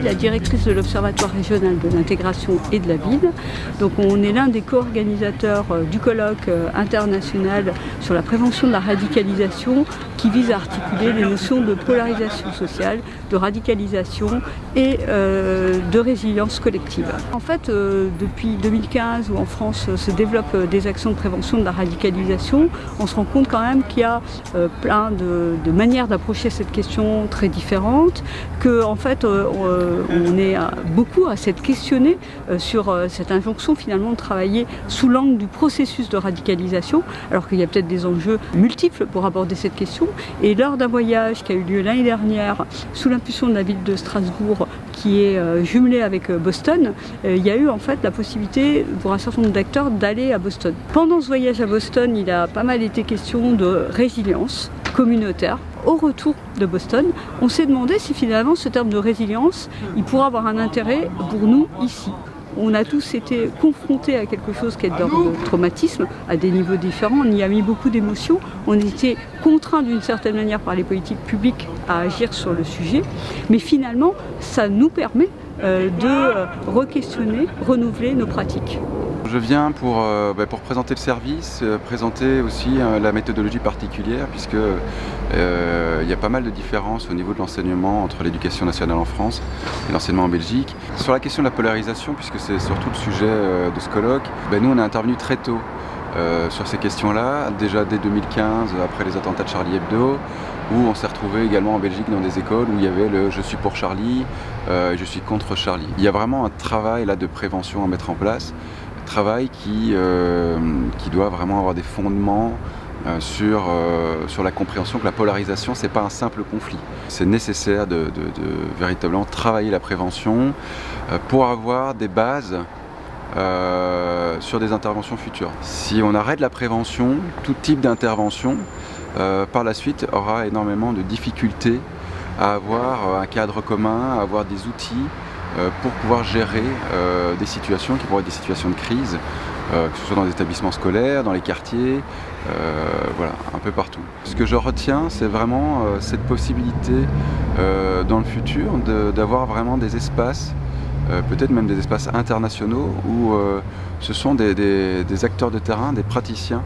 La directrice de l'Observatoire régional de l'intégration et de la ville. Donc on est l'un des co-organisateurs du colloque international sur la prévention de la radicalisation qui vise à articuler les notions de polarisation sociale, de radicalisation et de résilience collective. En fait, depuis 2015 où en France se développent des actions de prévention de la radicalisation, on se rend compte quand même qu'il y a plein de manières d'approcher cette question très différentes, que en fait on est beaucoup à s'être questionné sur cette injonction finalement de travailler sous l'angle du processus de radicalisation, alors qu'il y a peut-être des enjeux multiples pour aborder cette question. Et lors d'un voyage qui a eu lieu l'année dernière sous l'impulsion de la ville de Strasbourg, qui est jumelée avec Boston, il y a eu en fait la possibilité pour un certain nombre d'acteurs d'aller à Boston. Pendant ce voyage à Boston, il a pas mal été question de résilience communautaire. Au retour de Boston, on s'est demandé si finalement ce terme de résilience, il pourrait avoir un intérêt pour nous ici. On a tous été confrontés à quelque chose qui est d'ordre de traumatisme, à des niveaux différents, on y a mis beaucoup d'émotions, on était contraints d'une certaine manière par les politiques publiques à agir sur le sujet, mais finalement ça nous permet de re-questionner, renouveler nos pratiques. Je viens pour présenter le service, présenter aussi la méthodologie particulière, puisque il y a pas mal de différences au niveau de l'enseignement entre l'éducation nationale en France et l'enseignement en Belgique. Sur la question de la polarisation, puisque c'est surtout le sujet de ce colloque, nous on est intervenu très tôt sur ces questions-là, déjà dès 2015, après les attentats de Charlie Hebdo, où on s'est retrouvé également en Belgique dans des écoles où il y avait le « je suis pour Charlie », « je suis contre Charlie ». Il y a vraiment un travail là de prévention à mettre en place, travail qui doit vraiment avoir des fondements sur la compréhension que la polarisation, c'est pas un simple conflit. C'est nécessaire de véritablement travailler la prévention pour avoir des bases sur des interventions futures. Si on arrête la prévention, tout type d'intervention, par la suite aura énormément de difficultés à avoir un cadre commun, à avoir des outils pour pouvoir gérer des situations qui pourraient être des situations de crise, que ce soit dans les établissements scolaires, dans les quartiers, voilà, un peu partout. Ce que je retiens, c'est vraiment cette possibilité dans le futur d'avoir vraiment des espaces, peut-être même des espaces internationaux, où ce sont des acteurs de terrain, des praticiens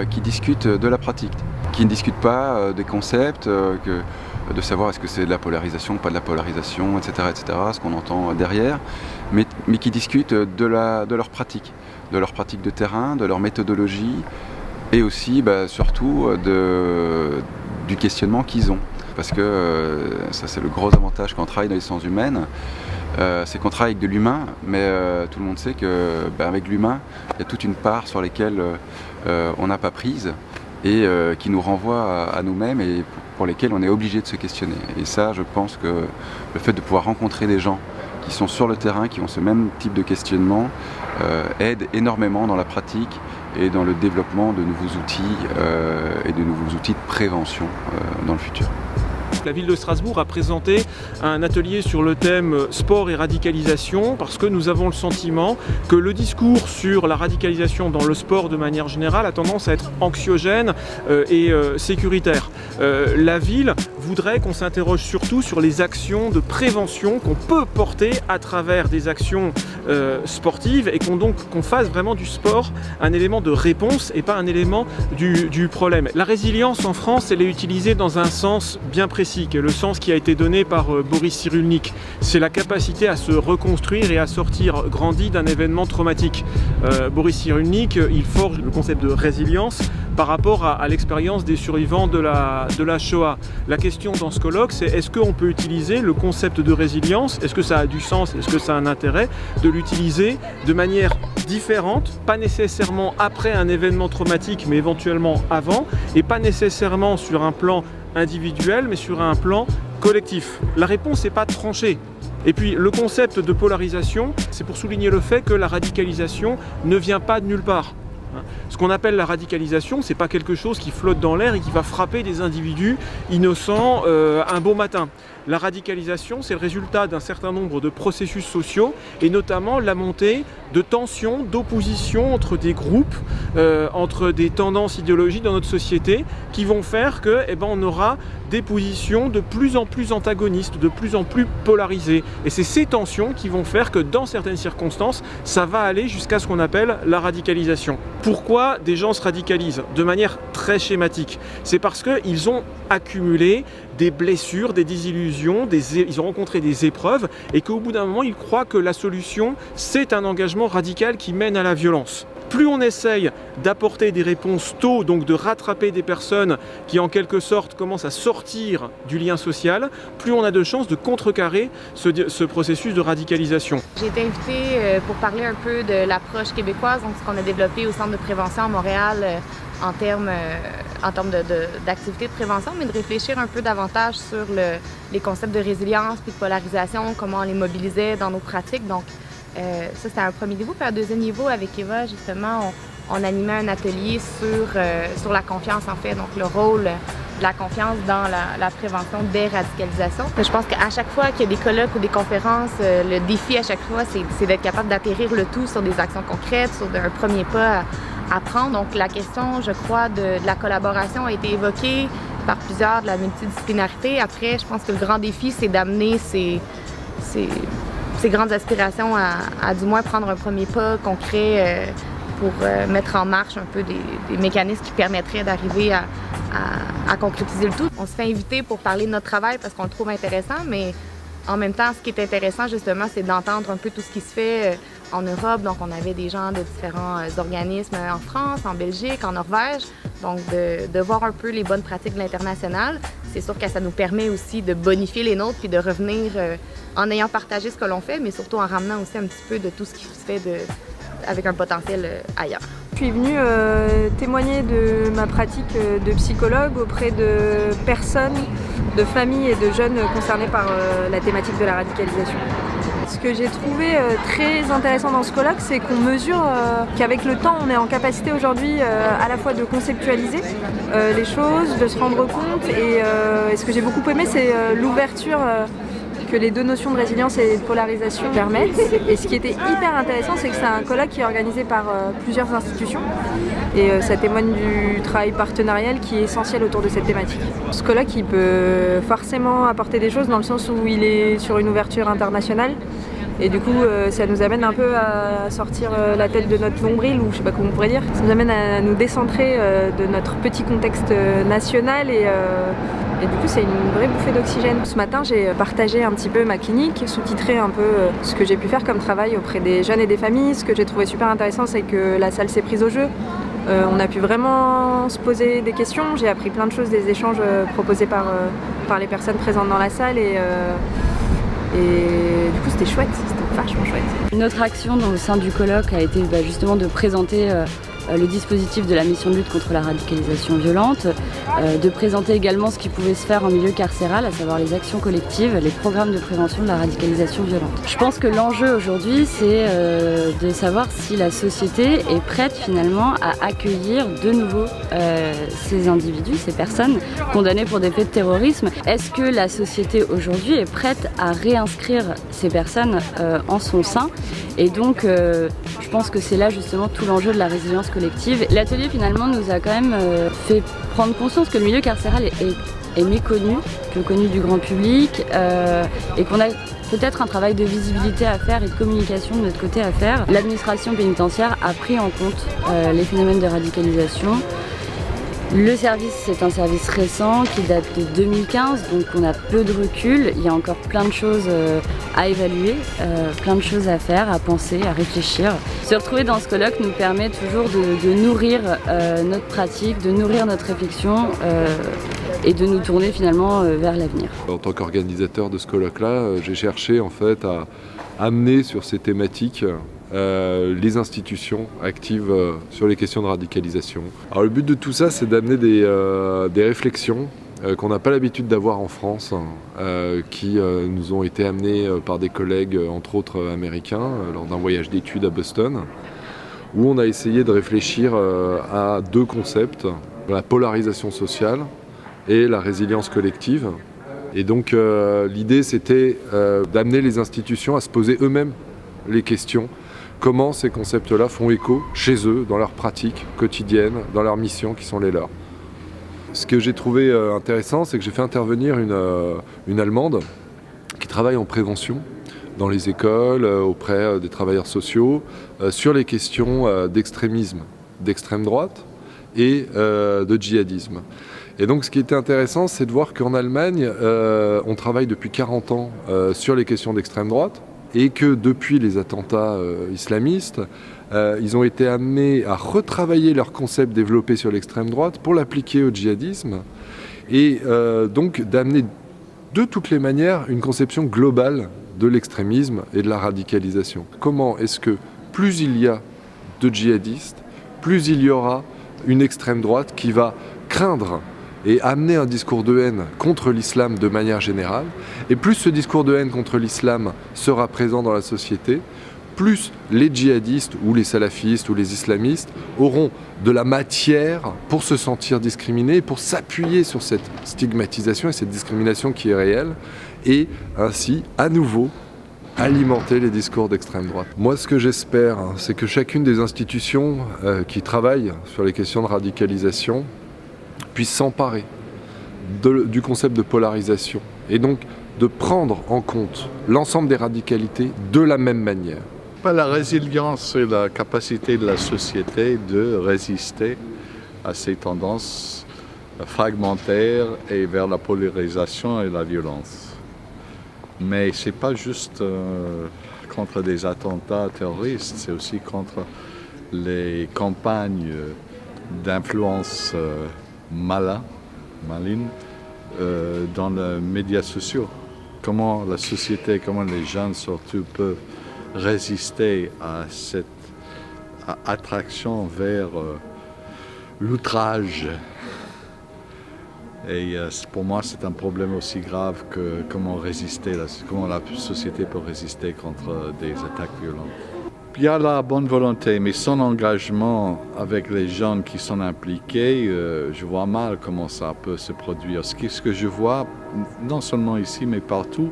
qui discutent de la pratique, qui ne discutent pas des concepts, de savoir est-ce que c'est de la polarisation, pas de la polarisation, etc., ce qu'on entend derrière, mais qui discutent de leur pratique de terrain, de leur méthodologie, et aussi surtout du questionnement qu'ils ont. Parce que ça c'est le gros avantage quand on travaille dans les sciences humaines, c'est qu'on travaille avec de l'humain, mais tout le monde sait qu'avec l'humain, il y a toute une part sur laquelle on n'a pas prise, et qui nous renvoie à nous-mêmes et pour lesquels on est obligé de se questionner. Et ça, je pense que le fait de pouvoir rencontrer des gens qui sont sur le terrain, qui ont ce même type de questionnement, aide énormément dans la pratique et dans le développement de nouveaux outils et de nouveaux outils de prévention dans le futur. La ville de Strasbourg a présenté un atelier sur le thème sport et radicalisation parce que nous avons le sentiment que le discours sur la radicalisation dans le sport de manière générale a tendance à être anxiogène et sécuritaire. La ville voudrait qu'on s'interroge surtout sur les actions de prévention qu'on peut porter à travers des actions sportives et qu'on fasse vraiment du sport un élément de réponse et pas un élément du problème. La résilience en France, elle est utilisée dans un sens bien précis, qui est le sens qui a été donné par Boris Cyrulnik. C'est la capacité à se reconstruire et à sortir grandi d'un événement traumatique. Boris Cyrulnik, il forge le concept de résilience par rapport à l'expérience des survivants de la Shoah. La question dans ce colloque, c'est est-ce qu'on peut utiliser le concept de résilience, est-ce que ça a du sens, est-ce que ça a un intérêt de l'utiliser de manière différente, pas nécessairement après un événement traumatique, mais éventuellement avant, et pas nécessairement sur un plan individuel, mais sur un plan collectif. La réponse n'est pas tranchée. Et puis le concept de polarisation, c'est pour souligner le fait que la radicalisation ne vient pas de nulle part. Ce qu'on appelle la radicalisation, c'est pas quelque chose qui flotte dans l'air et qui va frapper des individus innocents un beau matin. La radicalisation, c'est le résultat d'un certain nombre de processus sociaux et notamment la montée de tensions, d'opposition entre des groupes, entre des tendances idéologiques dans notre société qui vont faire que, on aura des positions de plus en plus antagonistes, de plus en plus polarisées. Et c'est ces tensions qui vont faire que dans certaines circonstances, ça va aller jusqu'à ce qu'on appelle la radicalisation. Pourquoi des gens se radicalisent? De manière très schématique. C'est parce qu'ils ont accumulé des blessures, des désillusions, ils ont rencontré des épreuves et qu'au bout d'un moment, ils croient que la solution, c'est un engagement radical qui mène à la violence. Plus on essaye d'apporter des réponses tôt, donc de rattraper des personnes qui en quelque sorte commencent à sortir du lien social, plus on a de chances de contrecarrer ce processus de radicalisation. J'ai été invitée pour parler un peu de l'approche québécoise, donc ce qu'on a développé au Centre de prévention à Montréal en termes d'activités de prévention, mais de réfléchir un peu davantage sur les concepts de résilience puis de polarisation, comment on les mobilisait dans nos pratiques. Donc, ça, c'était un premier niveau. Puis, un deuxième niveau, avec Eva, justement, on animait un atelier sur la confiance, en fait, donc le rôle de la confiance dans la prévention des radicalisations. Je pense qu'à chaque fois qu'il y a des colloques ou des conférences, le défi à chaque fois, c'est d'être capable d'atterrir le tout sur des actions concrètes, sur un premier pas à prendre. Donc, la question, je crois, de la collaboration a été évoquée par plusieurs, de la multidisciplinarité. Après, je pense que le grand défi, c'est d'amener ces grandes aspirations à du moins prendre un premier pas concret pour mettre en marche un peu des mécanismes qui permettraient d'arriver à concrétiser le tout. On se fait inviter pour parler de notre travail parce qu'on le trouve intéressant, mais en même temps, ce qui est intéressant, justement, c'est d'entendre un peu tout ce qui se fait en Europe. Donc, on avait des gens de différents organismes en France, en Belgique, en Norvège. Donc, de voir un peu les bonnes pratiques de l'international. C'est sûr que ça nous permet aussi de bonifier les nôtres puis de revenir en ayant partagé ce que l'on fait, mais surtout en ramenant aussi un petit peu de tout ce qui se fait avec un potentiel ailleurs. Je suis venue témoigner de ma pratique de psychologue auprès de personnes, de familles et de jeunes concernés par la thématique de la radicalisation. Ce que j'ai trouvé très intéressant dans ce colloque, c'est qu'on mesure qu'avec le temps, on est en capacité aujourd'hui à la fois de conceptualiser les choses, de se rendre compte et ce que j'ai beaucoup aimé, c'est l'ouverture que les deux notions de résilience et de polarisation permettent. Et ce qui était hyper intéressant, c'est que c'est un colloque qui est organisé par plusieurs institutions et ça témoigne du travail partenarial qui est essentiel autour de cette thématique. Ce colloque, il peut forcément apporter des choses dans le sens où il est sur une ouverture internationale et du coup ça nous amène un peu à sortir la tête de notre nombril, ou je sais pas comment on pourrait dire. Ça nous amène à nous décentrer de notre petit contexte national et du coup, c'est une vraie bouffée d'oxygène. Ce matin, j'ai partagé un petit peu ma clinique, sous-titré un peu ce que j'ai pu faire comme travail auprès des jeunes et des familles. Ce que j'ai trouvé super intéressant, c'est que la salle s'est prise au jeu. On a pu vraiment se poser des questions. J'ai appris plein de choses des échanges proposés par les personnes présentes dans la salle et du coup, c'était chouette, c'était vachement chouette. Une autre action au sein du colloque a été justement de présenter le dispositif de la mission de lutte contre la radicalisation violente, de présenter également ce qui pouvait se faire en milieu carcéral, à savoir les actions collectives, les programmes de prévention de la radicalisation violente. Je pense que l'enjeu aujourd'hui, c'est de savoir si la société est prête finalement à accueillir de nouveau ces individus, ces personnes condamnées pour des faits de terrorisme. Est-ce que la société aujourd'hui est prête à réinscrire ces personnes en son sein? Et donc, je pense que c'est là justement tout l'enjeu de la résilience collective. L'atelier finalement nous a quand même fait prendre conscience que le milieu carcéral est méconnu, peu connu du grand public, et qu'on a peut-être un travail de visibilité à faire et de communication de notre côté à faire. L'administration pénitentiaire a pris en compte les phénomènes de radicalisation. Le service, c'est un service récent qui date de 2015, donc on a peu de recul. Il y a encore plein de choses à évaluer, plein de choses à faire, à penser, à réfléchir. Se retrouver dans ce colloque nous permet toujours de nourrir notre pratique, de nourrir notre réflexion et de nous tourner finalement vers l'avenir. En tant qu'organisateur de ce colloque-là, j'ai cherché en fait à amener sur ces thématiques les institutions actives sur les questions de radicalisation. Alors le but de tout ça, c'est d'amener des réflexions qu'on n'a pas l'habitude d'avoir en France, qui nous ont été amenés par des collègues, entre autres américains, lors d'un voyage d'études à Boston, où on a essayé de réfléchir à deux concepts, la polarisation sociale et la résilience collective. Et donc l'idée, c'était d'amener les institutions à se poser eux-mêmes les questions. Comment ces concepts-là font écho chez eux, dans leurs pratiques quotidiennes, dans leurs missions qui sont les leurs. Ce que j'ai trouvé intéressant, c'est que j'ai fait intervenir une Allemande qui travaille en prévention dans les écoles, auprès des travailleurs sociaux, sur les questions d'extrémisme, d'extrême droite et de djihadisme. Et donc ce qui était intéressant, c'est de voir qu'en Allemagne, on travaille depuis 40 ans sur les questions d'extrême droite et que depuis les attentats islamistes, ils ont été amenés à retravailler leur concept développé sur l'extrême droite pour l'appliquer au djihadisme et donc d'amener de toutes les manières une conception globale de l'extrémisme et de la radicalisation. Comment est-ce que plus il y a de djihadistes, plus il y aura une extrême droite qui va craindre et amener un discours de haine contre l'islam de manière générale, et plus ce discours de haine contre l'islam sera présent dans la société, plus les djihadistes ou les salafistes ou les islamistes auront de la matière pour se sentir discriminés et pour s'appuyer sur cette stigmatisation et cette discrimination qui est réelle et ainsi à nouveau alimenter les discours d'extrême droite. Moi ce que j'espère, c'est que chacune des institutions qui travaillent sur les questions de radicalisation puisse s'emparer du concept de polarisation et donc de prendre en compte l'ensemble des radicalités de la même manière. La résilience, c'est la capacité de la société de résister à ces tendances fragmentaires et vers la polarisation et la violence. Mais ce n'est pas juste contre des attentats terroristes, c'est aussi contre les campagnes d'influence malignes dans les médias sociaux. Comment la société, comment les jeunes surtout peuvent résister à cette attraction vers l'outrage. Et pour moi, c'est un problème aussi grave que comment la société peut résister contre des attaques violentes. Il y a la bonne volonté, mais sans engagement avec les jeunes qui sont impliqués, je vois mal comment ça peut se produire. Ce que je vois, non seulement ici, mais partout,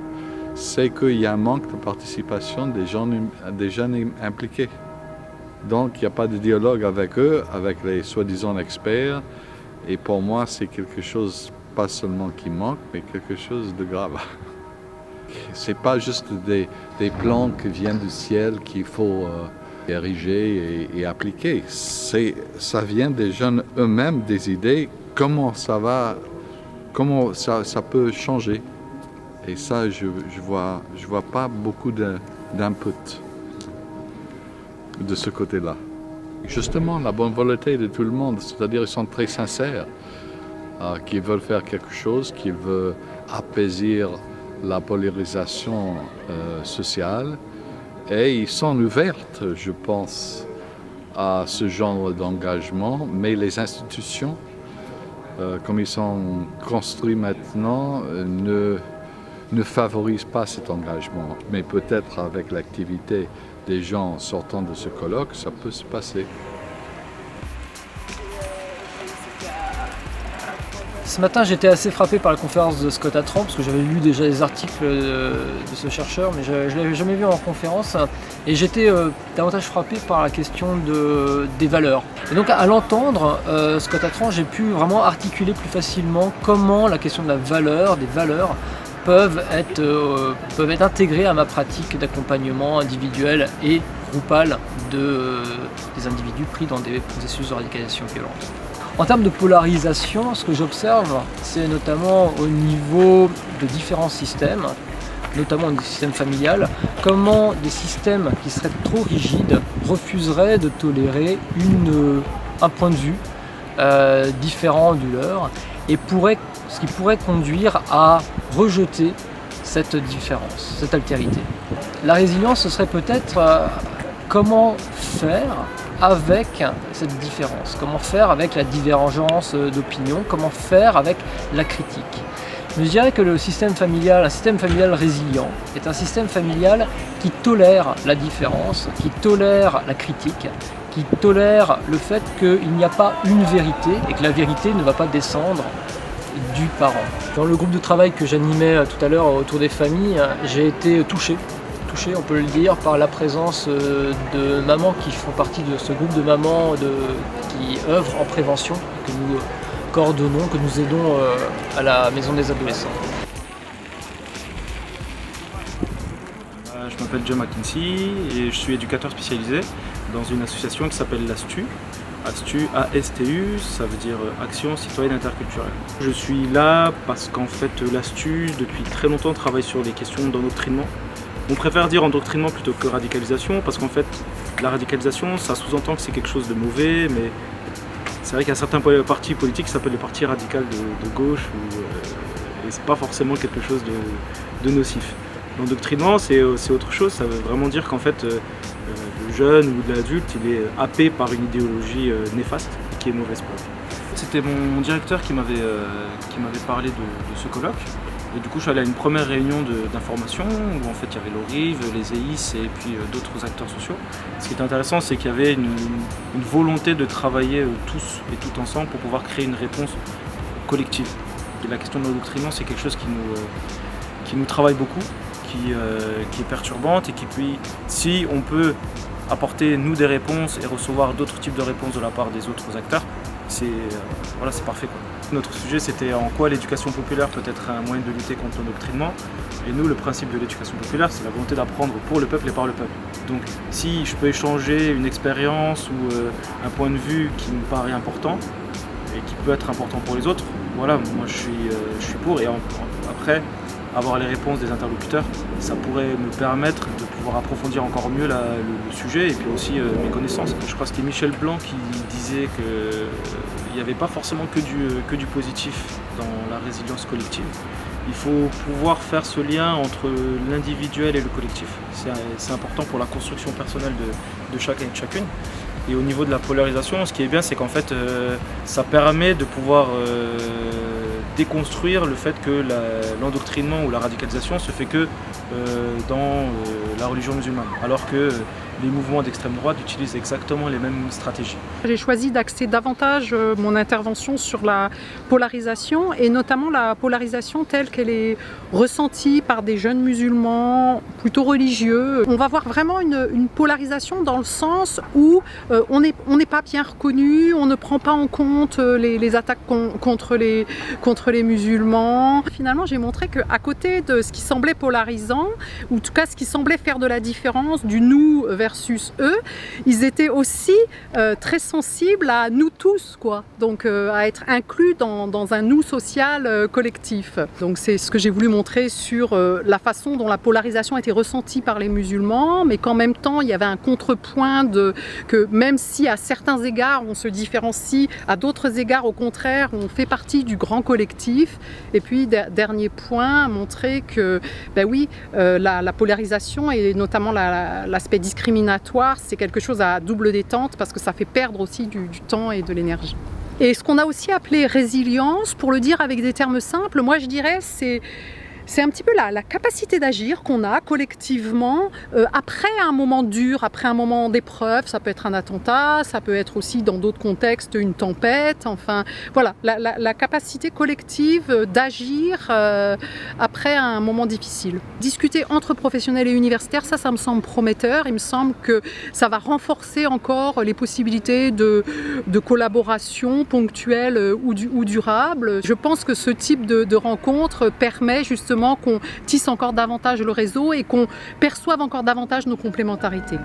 c'est qu'il y a un manque de participation des jeunes impliqués. Donc, il n'y a pas de dialogue avec eux, avec les soi-disant experts. Et pour moi, c'est quelque chose, pas seulement qui manque, mais quelque chose de grave. Ce n'est pas juste des plans qui viennent du ciel qu'il faut ériger et appliquer. Ça vient des jeunes eux-mêmes, des idées, comment ça peut changer. Et ça, je vois pas beaucoup d'input de ce côté-là. Justement, la bonne volonté de tout le monde, c'est-à-dire ils sont très sincères, qu'ils veulent faire quelque chose, qu'ils veulent apaiser la polarisation sociale, et ils sont ouverts, je pense, à ce genre d'engagement, mais les institutions, comme ils sont construits maintenant, ne favorisent pas cet engagement. Mais peut-être avec l'activité des gens sortant de ce colloque, ça peut se passer. Ce matin, j'étais assez frappé par la conférence de Scott Atran, parce que j'avais lu déjà les articles de ce chercheur, mais je ne l'avais jamais vu en conférence. Et j'étais davantage frappé par la question des valeurs. Et donc à l'entendre, Scott Atran, j'ai pu vraiment articuler plus facilement comment la question de la valeur, des valeurs, peuvent être intégrées à ma pratique d'accompagnement individuel et groupal des individus pris dans des processus de radicalisation violente. En termes de polarisation, ce que j'observe, c'est notamment au niveau de différents systèmes, notamment du système familial, comment des systèmes qui seraient trop rigides refuseraient de tolérer un point de vue différent du leur, et ce qui pourrait conduire à rejeter cette différence, cette altérité. La résilience, ce serait peut-être comment faire avec cette différence, comment faire avec la divergence d'opinion, comment faire avec la critique. Je dirais que le système familial, un système familial résilient, est un système familial qui tolère la différence, qui tolère la critique, qui tolère le fait qu'il n'y a pas une vérité et que la vérité ne va pas descendre du parent. Dans le groupe de travail que j'animais tout à l'heure autour des familles, j'ai été touché, on peut le dire, par la présence de mamans qui font partie de ce groupe de mamans qui œuvrent en prévention, que nous coordonnons, que nous aidons à la Maison des Adolescents. Je m'appelle John McKinsey et je suis éducateur spécialisé dans une association qui s'appelle l'ASTU. ASTU, ça veut dire Action Citoyenne Interculturelle. Je suis là parce qu'en fait l'ASTU, depuis très longtemps, travaille sur les questions d'endoctrinement. On préfère dire endoctrinement plutôt que radicalisation parce qu'en fait la radicalisation, ça sous-entend que c'est quelque chose de mauvais, mais c'est vrai qu'il y a certains partis politiques qui s'appellent les partis radicaux de gauche et c'est pas forcément quelque chose de nocif. L'endoctrinement, c'est autre chose, ça veut vraiment dire qu'en fait le jeune ou l'adulte, il est happé par une idéologie néfaste qui est mauvaise pour lui. C'était mon directeur qui m'avait parlé de ce colloque. Et du coup, je suis allé à une première réunion d'information où en fait il y avait l'ORIV, les EIS et puis d'autres acteurs sociaux. Ce qui est intéressant, c'est qu'il y avait une volonté de travailler tous et toutes ensemble pour pouvoir créer une réponse collective. Et la question de l'endoctrinement, c'est quelque chose qui nous travaille beaucoup, qui est perturbante et qui puis, si on peut apporter nous des réponses et recevoir d'autres types de réponses de la part des autres acteurs, c'est parfait, quoi. Notre sujet, c'était en quoi l'éducation populaire peut être un moyen de lutter contre l'endoctrinement. Et nous, le principe de l'éducation populaire, c'est la volonté d'apprendre pour le peuple et par le peuple. Donc si je peux échanger une expérience ou un point de vue qui me paraît important et qui peut être important pour les autres, voilà, moi je suis pour. Et après, avoir les réponses des interlocuteurs, ça pourrait me permettre de pouvoir approfondir encore mieux le sujet et puis aussi mes connaissances. Je crois que c'était Michel Blanc qui disait qu'il n'y avait pas forcément que du positif dans la résilience collective. Il faut pouvoir faire ce lien entre l'individuel et le collectif. C'est important pour la construction personnelle de chacun et de chacune. Et au niveau de la polarisation, ce qui est bien, c'est qu'en fait, ça permet de pouvoir déconstruire le fait que l'endoctrinement ou la radicalisation se fait que dans la religion musulmane, alors que les mouvements d'extrême droite utilisent exactement les mêmes stratégies. J'ai choisi d'axer davantage mon intervention sur la polarisation et notamment la polarisation telle qu'elle est ressentie par des jeunes musulmans plutôt religieux. On va voir vraiment une polarisation dans le sens où on n'est pas bien reconnu, on ne prend pas en compte les attaques contre les musulmans. Finalement, j'ai montré qu'à côté de ce qui semblait polarisant, ou en tout cas ce qui semblait faire de la différence du nous versus eux, ils étaient aussi très sensibles à nous tous, quoi. Donc à être inclus dans un nous social collectif. Donc c'est ce que j'ai voulu montrer sur la façon dont la polarisation était ressentie par les musulmans, mais qu'en même temps il y avait un contrepoint que même si à certains égards on se différencie, à d'autres égards au contraire on fait partie du grand collectif. Et puis dernier point, montrer que ben oui, la polarisation et notamment l'aspect discriminatoire, c'est quelque chose à double détente parce que ça fait perdre aussi du temps et de l'énergie. Et ce qu'on a aussi appelé résilience, pour le dire avec des termes simples, moi je dirais c'est un petit peu la capacité d'agir qu'on a collectivement après un moment dur, après un moment d'épreuve. Ça peut être un attentat, ça peut être aussi dans d'autres contextes une tempête. Enfin voilà, la capacité collective d'agir après un moment difficile. Discuter entre professionnels et universitaires, ça me semble prometteur. Il me semble que ça va renforcer encore les possibilités de collaboration ponctuelle ou durable. Je pense que ce type de rencontre permet justement qu'on tisse encore davantage le réseau et qu'on perçoive encore davantage nos complémentarités.